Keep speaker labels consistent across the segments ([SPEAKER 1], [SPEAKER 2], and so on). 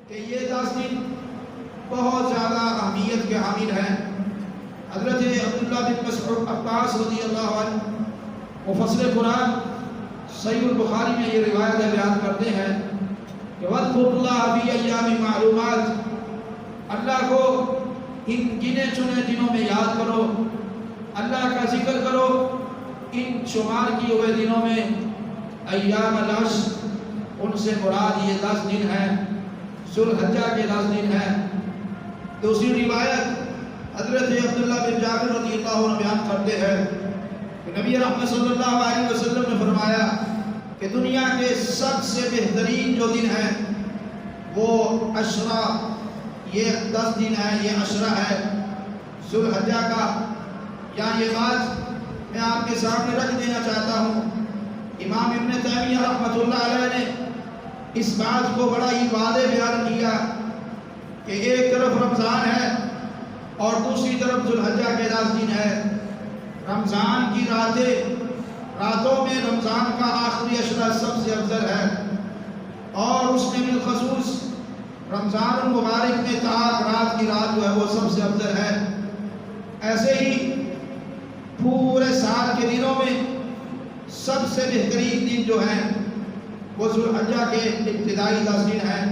[SPEAKER 1] کہ یہ 10 دن بہت زیادہ اہمیت کے حامل ہیں۔ حضرت عبداللہ بن مسعود عباس رضی اللہ عنہ مفسر قرآن صحیح البخاری میں یہ روایت بیان کرتے ہیں کہ وَاذْكُرُوا اللَّهَ فِي أَيَّامٍ مَّعْلُومَاتٍ، اللہ کو ان گنے چنے دنوں میں یاد کرو، اللہ کا ذکر کرو ان شمار کیے ہوئے دنوں میں۔ ایام العشر، ان سے مراد یہ 10 دن ہیں، ذو الحجہ کے 10 دن ہیں۔ دوسری روایت حضرت عبداللہ بن جابر رضی اللہ عنہ بیان کرتے ہیں کہ نبی رحمت صلی اللہ علیہ وسلم نے فرمایا کہ دنیا کے سب سے بہترین جو دن ہیں وہ عشرہ، یہ 10 دن ہیں، یہ عشرہ ہے ذو الحجہ کا۔ یہاں یہ بات میں آپ کے سامنے رکھ دینا چاہتا ہوں، امام ابن تیمیہ رحمۃ اللہ علیہ نے اس بات کو بڑا ہی واضح بیان کیا کہ ایک طرف رمضان ہے اور دوسری طرف ذو الحجہ کے 10 دن ہے۔ رمضان کی راتوں میں رمضان کا آخری عشرہ سب سے افضل ہے، اور اس میں بالخصوص رمضان المبارک میں تاک رات کی رات جو ہے وہ سب سے افضل ہے۔ ایسے ہی پورے سال کے دنوں میں سب سے بہترین دن جو ہیں وہ ذو الحجہ کے ابتدائی 10 دن ہیں،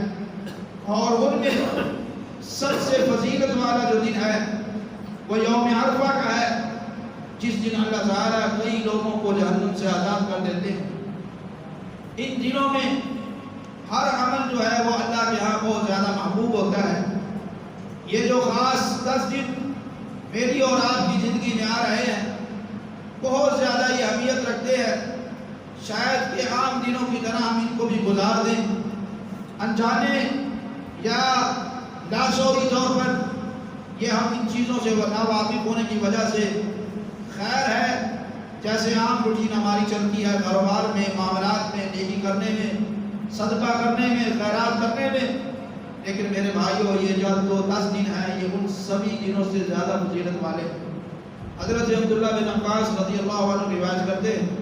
[SPEAKER 1] اور ان میں سب سے فضیلت والا جو دن ہے وہ یوم عرفہ کا ہے، جس دن اللہ تعالیٰ کئی لوگوں کو جہنم سے آزاد کر دیتے ہیں۔ ان دنوں میں ہر عمل جو ہے وہ اللہ کے ہاں بہت زیادہ محبوب ہوتا ہے۔ یہ جو خاص 10 دن میری اور آپ کی زندگی میں آ رہے ہیں بہت زیادہ یہ اہمیت رکھتے ہیں۔ شاید کہ عام دنوں کی طرح ہم ان کو بھی گزار دیں، انجانے یا لاشعوری طور پر یہ ہم ان چیزوں سے ناواقف ہونے کی وجہ سے خیر ہے جیسے عام روٹین ہماری چلتی ہے، کاروبار میں، معاملات میں، نیکی کرنے میں، صدقہ کرنے میں، خیرات کرنے میں، لیکن میرے بھائیوں یہ جو 10 دن ہیں یہ ان سبھی دنوں سے زیادہ فضیلت والے ہیں۔ حضرت عبداللہ بن عباس رضی اللہ عنہ روایت کرتے ہیں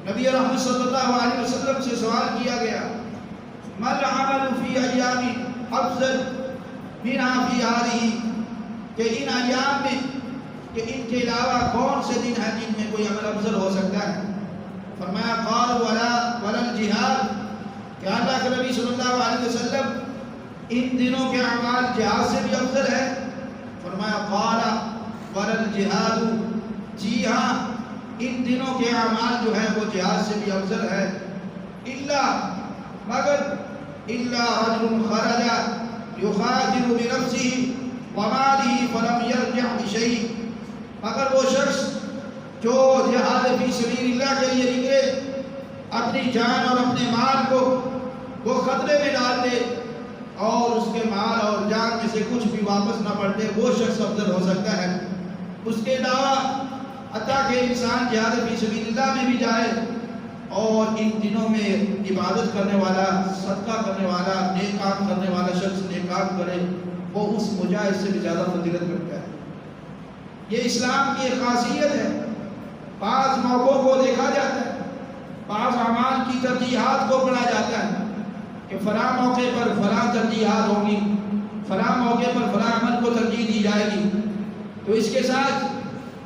[SPEAKER 1] نبی رحمت صلی اللہ علیہ وسلم سے سوال کیا گیا ما العمل فی ایام افضل منها فی ہذہ، کہ ان ایام میں کہ ان کے علاوہ کون سے دن ہیں جن میں کوئی عمل افضل ہو سکتا ہے؟ فرمایا قال ولا الجہاد، کہ اللہ کے نبی صلی اللہ علیہ وسلم ان دنوں کے اعمال جہاد سے بھی افضل ہے؟ فرمایا قال ولا الجہاد، جی ہاں ان دنوں کے اعمال جو ہیں وہ جہاد سے بھی افضل ہے۔ مگر رجل خرج یخاطر بنفسہ ومالہ فلم یرجع بشیء، مگر وہ شخص جو جہاد فی سبیل اللہ کے لیے نکلے، اپنی جان اور اپنے مال کو وہ خطرے میں ڈال دے اور اس کے مال اور جان میں سے کچھ بھی واپس نہ پلٹے، وہ شخص افضل ہو سکتا ہے۔ اس کے علاوہ حتیٰ کہ انسان جہاد فی سبیل اللہ میں بھی جائے اور ان دنوں میں عبادت کرنے والا، صدقہ کرنے والا، نیک کام کرنے والا شخص نیک کام کرے، وہ اس مجاہد سے بھی زیادہ فضیلت رکھتا ہے۔ یہ اسلام کی ایک خاصیت ہے۔ بعض موقعوں کو دیکھا جاتا ہے، بعض اعمال کی ترجیحات کو پڑھا جاتا ہے کہ فلاں موقع پر فلاں ترجیحات ہوں گی، فلاں موقع پر فلاں عمل کو ترجیح دی جائے گی، تو اس کے ساتھ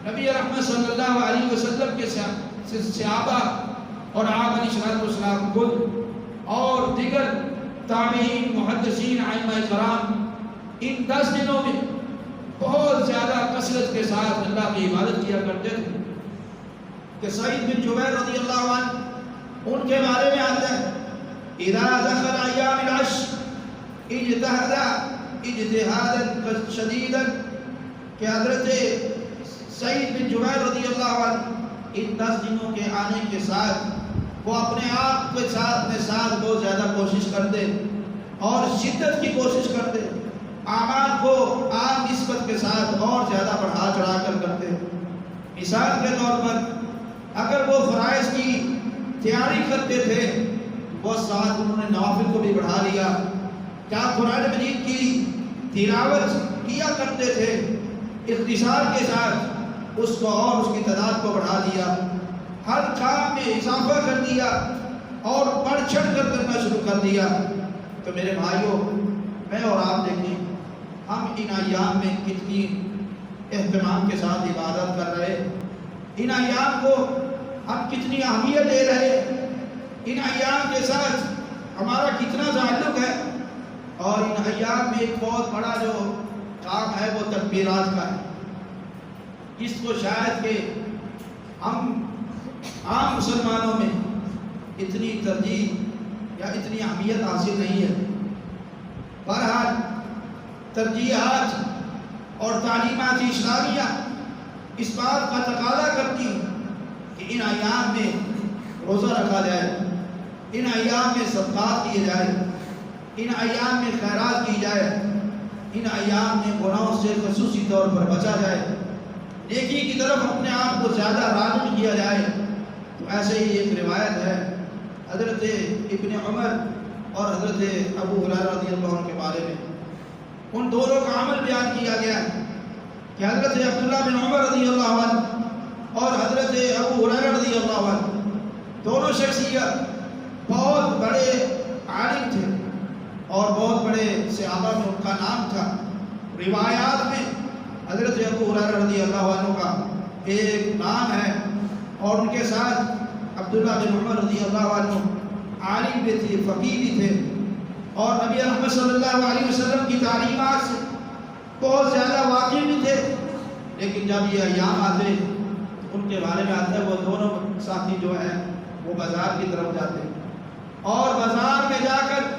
[SPEAKER 1] نبی رحمت صلی اللہ علیہ وسلم کے صحابہ اور آپ علیہ السلام خود اور دیگر تابعین، محدثین، ائمہ کرام ان 10 دنوں میں بہت زیادہ کثرت کے ساتھ اللہ کی عبادت کیا کرتے تھے۔ کہ سعید بن جبیر رضی اللہ عنہ ان کے بارے میں آتا ہے اذا دخل ایام العشر اجتہد اجتہادا شدیدا، کہ حضرت سعید بن جبیر رضی اللہ عنہ ان 10 دنوں کے آنے کے ساتھ وہ اپنے آپ کے ساتھ بہت زیادہ کوشش کرتے اور شدت کی کوشش کرتے، اعمال کو عام نسبت کے ساتھ اور زیادہ بڑھا چڑھا کر کرتے۔ مثال کے طور پر اگر وہ فرائض کی تیاری کرتے تھے وہ ساتھ انہوں نے نوافل کو بھی بڑھا لیا، کیا قرآن مجید کی تلاوت کیا کرتے تھے، اختصار کے ساتھ اس کو اور اس کی تعداد کو بڑھا دیا، ہر کام میں اضافہ کر دیا اور بڑھ چڑھ کر کرنا شروع کر دیا۔ تو میرے بھائیوں میں اور آپ دیکھیں ہم ان ایام میں کتنی اہتمام کے ساتھ عبادت کر رہے، ان ایام کو ہم کتنی اہمیت دے رہے، ان ایام کے ساتھ ہمارا کتنا تعلق ہے. اور ان ایام میں ایک بہت بڑا جو کام ہے وہ تکبیرات کا ہے، جس کو شاید کہ ہم عام مسلمانوں میں اتنی ترجیح یا اتنی اہمیت حاصل نہیں ہے. بہرحال ترجیحات اور تعلیمات اسلامیہ اس بات کا تقاضا کرتی ہیں کہ ان ایام میں روزہ رکھا جائے، ان ایام میں صدقات کیے جائے، ان ایام میں خیرات کی جائے، ان ایام میں گناہوں سے خصوصی طور پر بچا جائے، نیکی کی طرف اپنے آپ کو زیادہ راغب کیا جائے. تو ایسے ہی ایک روایت ہے حضرت ابن عمر اور حضرت ابو ہریرہ رضی اللہ عنہ کے بارے میں، ان دونوں کا عمل بیان کیا گیا ہے کہ حضرت عبداللہ بن عمر رضی اللہ عنہ اور حضرت ابو ہریرہ رضی اللہ عنہ دونوں شخصیت بہت بڑے عالم تھے اور بہت بڑے صحابہ میں ان کا نام تھا. روایات میں حضرت ابو ہریرہ رضی اللہ عنہ کا ایک نام ہے اور ان کے ساتھ عبداللہ بن عمر رضی اللہ عنہ عالم بھی تھے، فقیہ بھی تھے اور نبی رحمت صلی اللہ علیہ وسلم کی تعلیمات سے بہت زیادہ واقف بھی تھے. لیکن جب یہ ایام آتے ان کے بارے میں آتا ہے وہ دونوں ساتھی جو ہیں وہ بازار کی طرف جاتے اور بازار میں جا کر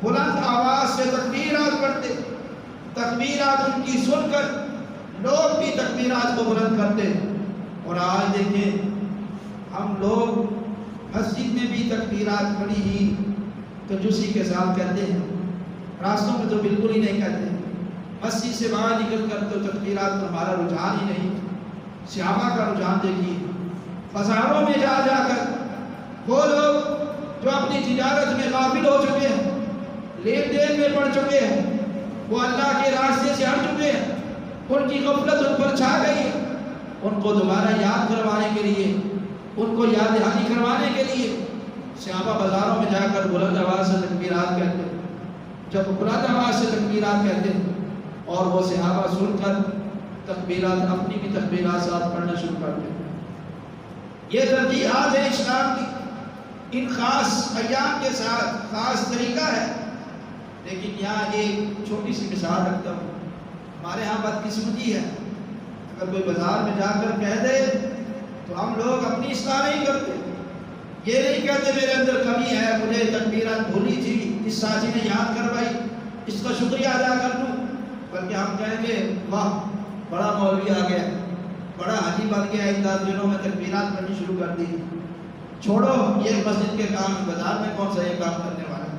[SPEAKER 1] بلند آواز سے تکبیرات پڑھتے، تکبیرات ان کی سن کر لوگ بھی تکبیرات کو بلند کرتے. اور آج دیکھیں ہم لوگ مسجد میں بھی تکبیرات پڑھی ہی کنجوسی کے ساتھ کہتے ہیں، راستوں میں تو بالکل ہی نہیں کہتے. مسجد سے باہر نکل کر تو تکبیرات پر ہمارا رجحان ہی نہیں. صحابہ کا رجحان دیکھیے، بازاروں میں جا جا کر وہ لوگ جو اپنی تجارت میں غافل ہو چکے ہیں، لین دین میں پڑ چکے ہیں، وہ اللہ کے راستے سے ہٹ چکے ہیں، ان کی غفلت ان پر چھا گئی ہے، ان کو دوبارہ یاد کروانے کے لیے، ان کو یاد دہانی کروانے کے لیے صحابہ بازاروں میں جا کر بلند آواز سے تکبیرات کہتے ہیں. جب بلند آواز سے تکبیرات کہتے ہیں اور وہ صحابہ سن کر تکبیرات اپنی بھی تکبیرات ساتھ پڑھنا شروع کرتے ہیں. یہ ترجیحات ہے اسلام کی، ان خاص ایام کے ساتھ خاص طریقہ ہے. لیکن یہاں ایک چھوٹی سی مثال رکھتا ہوں. ہمارے ہاں بدقسمتی ہے، اگر کوئی بازار میں جا کر کہہ دے تو ہم لوگ اپنی اصلاح نہیں کرتے. یہ نہیں کہتے میرے اندر کمی ہے، مجھے تکبیرات بھولی تھی، اس ساتھی نے یاد کروائی، اس کا شکریہ ادا کر دوں، بلکہ ہم کہیں گے واہ بڑا مولوی آ گیا، بڑا حاجی بن گیا، ان 10 دنوں میں تکبیرات پڑھنی شروع کر دی. چھوڑو یہ مسجد کے کام، بازار میں کون سا یہ کام کرنے والا ہے.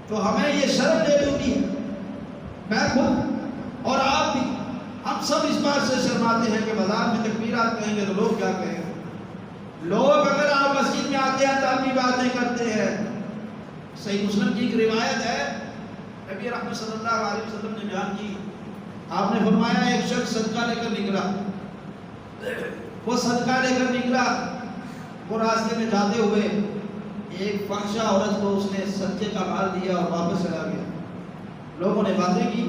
[SPEAKER 1] تو ہمیں یہ شرم دے دوں، میں خود اور آپ بھی، ہم سب اس بات سے شرماتے ہیں کہ بازار میں تکبیرات کہیں گے تو لوگ کیا کہیں گے. لوگ اگر آپ مسجد میں آتے ہیں تب بھی باتیں کرتے ہیں. صحیح مسلم کی ایک روایت ہے، نبی رحمت صلی اللہ علیہ وسلم نے بیان کی، آپ نے فرمایا ایک شخص صدقہ لے کر نکلا، وہ صدقہ لے کر نکلا، وہ راستے میں جاتے ہوئے ایک فحشہ عورت کو اس نے صدقے کا مال دیا اور واپس چلا گیا. لوگوں نے باتیں کی،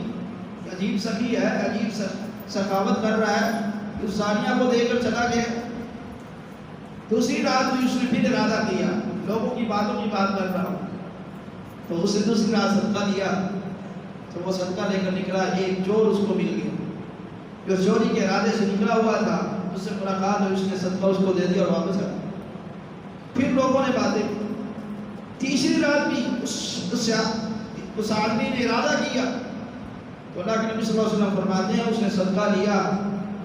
[SPEAKER 1] عجیب سخی ہے، عجیب سخاوت کر رہا ہے، اس زانیہ کو دے کر چلا گیا. دوسری رات میں اس نے پھر ارادہ کیا، لوگوں کی باتوں کی بات کر رہا ہوں، تو اسے دوسری رات صدقہ دیا. تو وہ صدقہ لے کر نکلا، ایک چور اس کو مل گیا جو چوری کے ارادے سے نکلا ہوا تھا، اس سے ملاقات ہوئی، اس نے صدقہ اس کو دے دیا اور واپس آ گیا. پھر لوگوں نے باتیں کی. تیسری رات بھی اس آدمی نے ارادہ کیا، تو اللہ کے نبی صلی اللہ علیہ وسلم فرماتے ہیں اس نے صدقہ لیا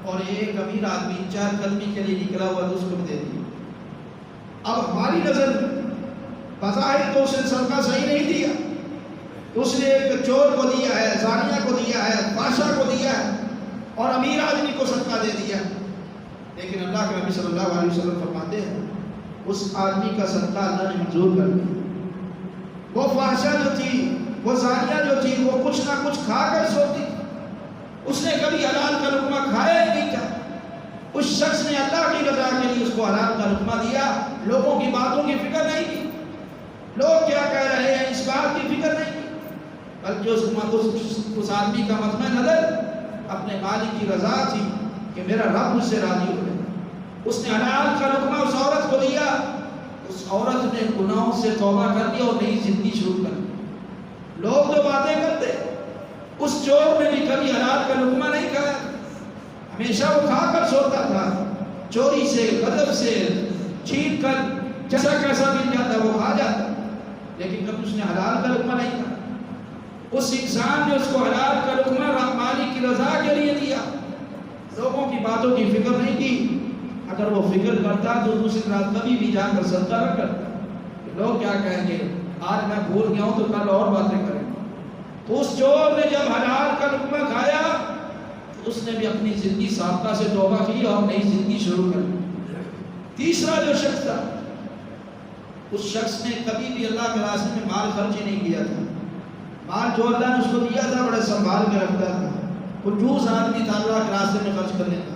[SPEAKER 1] اور ایک امیر آدمی 4 قدمی کے لیے نکلا ہوا تو اس کو دے دیا. اب ہماری نظر بظاہر تو اس نے صدقہ صحیح نہیں دیا، اس نے ایک چور کو دیا ہے، زانیہ کو دیا ہے، بادشاہ کو دیا ہے اور امیر آدمی کو صدقہ دے دیا. لیکن اللہ کے نبی صلی اللہ علیہ وسلم فرماتے ہیں اس آدمی کا صدقہ اللہ نے منظور کر دیا. وہ فحشہ جو تھی، وہ زانیہ جو تھی، وہ کچھ نہ کچھ کھا کر سوتی، اس نے کبھی حلال کا لقمہ کھایا ہی نہیں تھا. اس شخص نے اللہ کی رضا کے لیے اس کو حلال کا لقمہ دیا، لوگوں کی باتوں کی فکر نہیں کی، لوگ کیا کہہ رہے ہیں اس بات کی فکر نہیں کی. بلکہ اس آدمی کا مطمع نظر اپنے مالک کی رضا تھی کہ میرا رب مجھ سے راضی ہو گیا۔ اس نے حلال کا لقمہ اس عورت کو دیا، اس عورت نے گناہوں سے توبہ کر دیا اور نئی زندگی شروع کر دی۔ لوگ جو باتیں کرتے، اس چور نے بھی کبھی حلال کا لقمہ نہیں کھایا، ہمیشہ وہ کھا کر سوتا تھا، چوری سے، غضب سے، چھین کر جیسا کیسا مل جاتا وہ کھا جاتا، لیکن کبھی اس نے حلال کا لقمہ نہیں کھایا۔ اس انسان نے اس کو حلال کا لقمہ مالک کی رضا کے لیے دیا، لوگوں کی باتوں کی فکر نہیں کی۔ اگر وہ فکر کرتا تو دوسری رات کبھی بھی جا کر صدقہ نہ کرتا، لوگ کیا کہیں گے، آج میں بھول گیا ہوں تو کل اور باتیں کریں گے۔ تو اس چور نے جب حلال کا لقمہ کھایا تو اس نے بھی اپنی زندگی سابقہ سے توبہ کی اور نئی زندگی شروع کر دی۔ تیسرا جو شخص تھا، اس شخص نے کبھی بھی اللہ کے راستے میں مال خرچ ہی نہیں کیا تھا۔ مال جو اللہ نے اس کو دیا تھا بڑے سنبھال کے رکھتا تھا، کنجوس آدمی تھا اللہ کے راستے میں خرچ کرنے کا۔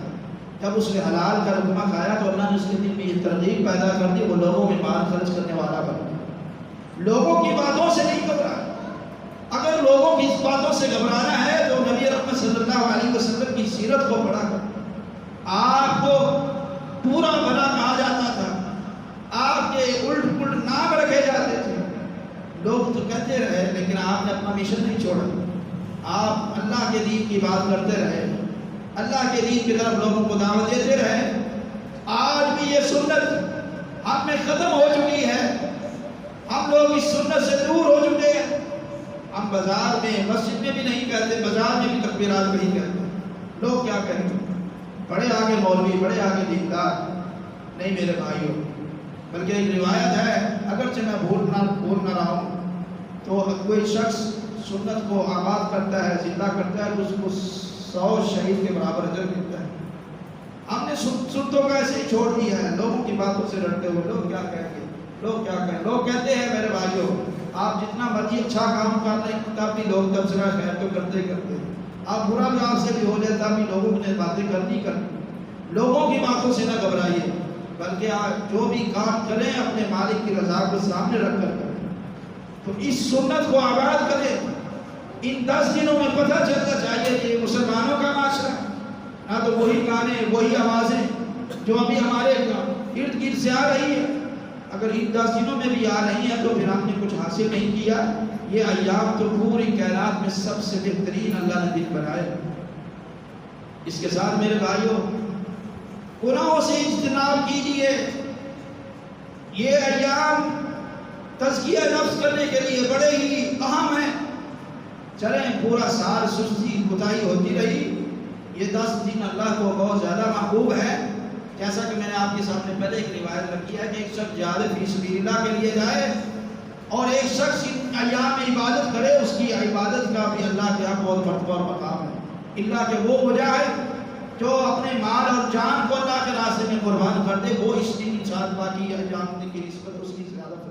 [SPEAKER 1] جب اس نے حلال کا لقمہ کھایا تو اللہ نے اس کے دل میں یہ ترغیب پیدا کر دی، وہ لوگوں میں مال خرچ کرنے والا بن گیا، لوگوں کی باتوں سے نہیں گھبرا۔ اگر لوگوں کی باتوں سے گھبرانا ہے تو نبی رحمت صلی اللہ علیہ وسلم کی سیرت کو پڑھا کر، آپ کو پورا بھلا کہا جاتا تھا، آپ کے الٹ پلٹ نام رکھے جاتے تھے، لوگ تو کہتے رہے لیکن آپ نے اپنا مشن نہیں چھوڑا، آپ اللہ کے دین کی بات کرتے رہے، اللہ کے دین کی طرف لوگوں کو دعوت دیتے رہے۔ آج بھی یہ سنت ہم میں ختم ہو چکی ہے، ہم لوگ اس سنت سے دور ہو چکے ہیں۔ ہم بازار میں، مسجد میں بھی نہیں کہتے، بازار میں بھی تکبیرات نہیں کہتے، لوگ کیا کہیں گے، بڑے آگے مولوی، بڑے آگے دیندار۔ نہیں میرے بھائیوں، بلکہ ایک روایت ہے، اگرچہ میں بھول نہ رہا ہوں، تو کوئی شخص سنت کو آباد کرتا ہے، زندہ کرتا ہے تو اس کو 100 شہید کے برابر اجر ملتا ہے۔ ہم نے سنتوں کا ایسے ہی چھوڑ دیا ہے، لوگوں کی باتوں سے ڈرتے ہوئے، لوگ کیا کہیں گے، لوگ کیا کہیں، لوگ کہتے ہیں میرے بھائیوں آپ جتنا مرضی اچھا کام کر رہے ہیں تب بھی لوگ تبصرہ خیر تو کرتے کرتے، آپ برا بھی آپ سے بھی ہو جاتا بھی لوگوں نے باتیں کرنی کرنی۔ لوگوں کی باتوں سے نہ گھبرائیے، بلکہ آپ جو بھی کام کریں اپنے مالک کی رضا کو سامنے رکھ کر کریں۔ تو اس سنت کو آباد کریں۔ ان 10 دنوں میں پتہ چلنا چاہیے کہ مسلمانوں کا معاشرہ نہ تو وہی گانے، وہی آوازیں جو ابھی ہمارے ارد گرد سے آ رہی ہے، اگر ان 10 دنوں میں بھی آ رہی ہیں تو پھر ہم نے کچھ حاصل نہیں کیا۔ یہ ایام تو پوری کائنات میں سب سے بہترین اللہ نے دن بنائے۔ اس کے ساتھ میرے بھائیوں گناہوں سے اجتناب کیجیے۔ یہ ایام تزکیہ نفس کرنے کے لیے بڑے ہی اہم ہیں۔ چلیں پورا سال سستی کوتاہی ہوتی رہی، یہ 10 دن اللہ کو بہت زیادہ محبوب ہے۔ جیسا کہ میں نے آپ کے سامنے پہلے ایک روایت رکھی ہے کہ ایک شخص جہاد فی سبیل اللہ کے لیے جائے اور ایک شخص ان ایام میں عبادت کرے، اس کی عبادت کا بھی اللہ کے یہاں بہت مرتبہ اور مقام ہے۔ اللہ کہ وہ مجاہد جو اپنے مال اور جان کو اللہ کے راستے میں قربان کر دے، وہ اس دن انسان باقی ایام کی نسبت اس کی زیادہ